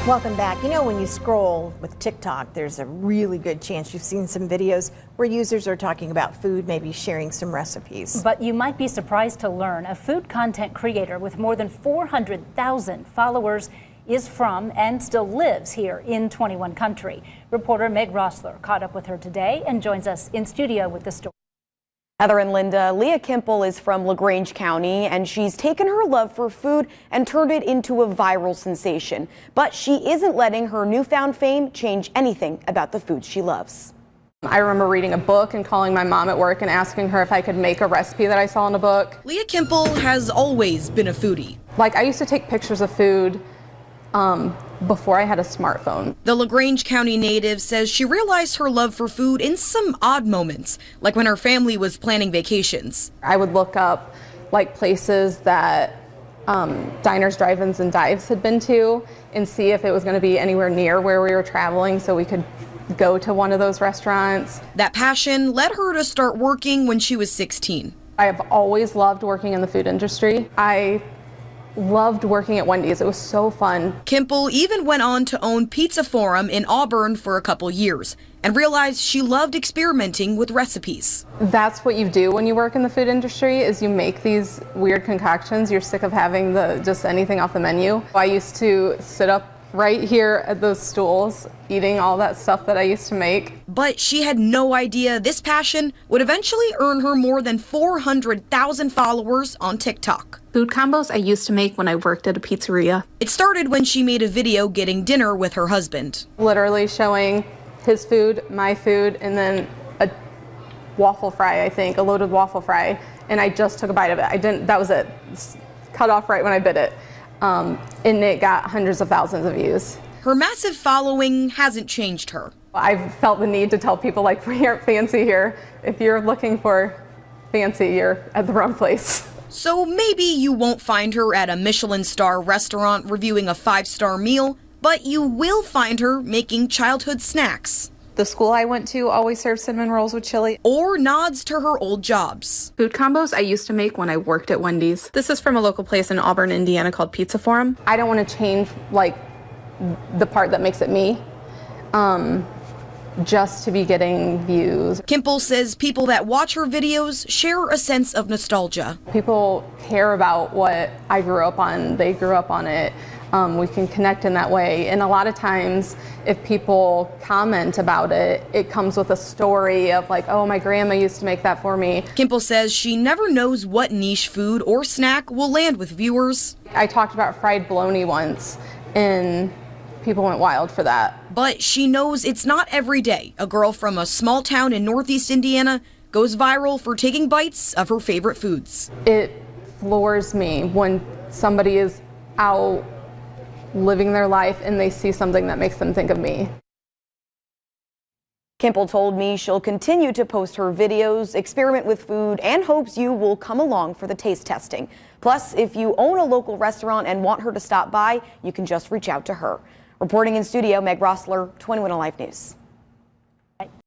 Welcome back. You know, when you scroll with TikTok, there's a really good chance you've seen some videos where users are talking about food, maybe sharing some recipes. But you might be surprised to learn a food content creator with more than 400,000 followers is from and still lives here in 21 country. Reporter Meg Rossler caught up with her today and joins us in studio with the story. Heather and Linda, Leah Kimple is from LaGrange County, and she's taken her love for food and turned it into a viral sensation. But she isn't letting her newfound fame change anything about the foods she loves. I remember reading a book and calling my mom at work and asking her if I could make a recipe that I saw in a book. Leah Kimple has always been a foodie. Like, I used to take pictures of food before I had a smartphone. The LaGrange County native says she realized her love for food in some odd moments, like when her family was planning vacations. I would look up like places that diners, drive-ins, and dives had been to and see if it was going to be anywhere near where we were traveling so we could go to one of those restaurants. That passion led her to start working when she was 16. I have always loved working in the food industry. I loved working at Wendy's. It was so fun. Kimple even went on to own Pizza Forum in Auburn for a couple years and realized she loved experimenting with recipes. That's what you do when you work in the food industry, is you make these weird concoctions. You're sick of having just anything off the menu. I used to sit up right here at those stools eating all that stuff that I used to make. But she had no idea this passion would eventually earn her more than 400,000 followers on TikTok. Food combos I used to make when I worked at a pizzeria. It started when she made a video getting dinner with her husband. Literally showing his food, my food, and then a waffle fry, I think, a loaded waffle fry. And I just took a bite of it. That was it. Cut off right when I bit it. And it got hundreds of thousands of views. Her massive following hasn't changed her. I've felt the need to tell people, like, we aren't fancy here. If you're looking for fancy, you're at the wrong place. So maybe you won't find her at a Michelin star restaurant reviewing a 5-star meal, but you will find her making childhood snacks. The school I went to always served cinnamon rolls with chili. Or nods to her old jobs. Food combos I used to make when I worked at Wendy's. This is from a local place in Auburn, Indiana called Pizza Forum. I don't want to change, like, the part that makes it me, just to be getting views. Kimple says people that watch her videos share a sense of nostalgia. People care about what I grew up on. They grew up on it. We can connect in that way. And a lot of times, if people comment about it, it comes with a story of like, oh, my grandma used to make that for me. Kimple says she never knows what niche food or snack will land with viewers. I talked about fried bologna once, and people went wild for that. But she knows it's not every day a girl from a small town in Northeast Indiana goes viral for taking bites of her favorite foods. It floors me when somebody is out living their life and they see something that makes them think of me. Kimple told me she'll continue to post her videos, experiment with food, and hopes you will come along for the taste testing. Plus, if you own a local restaurant and want her to stop by, you can just reach out to her. Reporting in studio, Meg Rossler, 21 Alive News.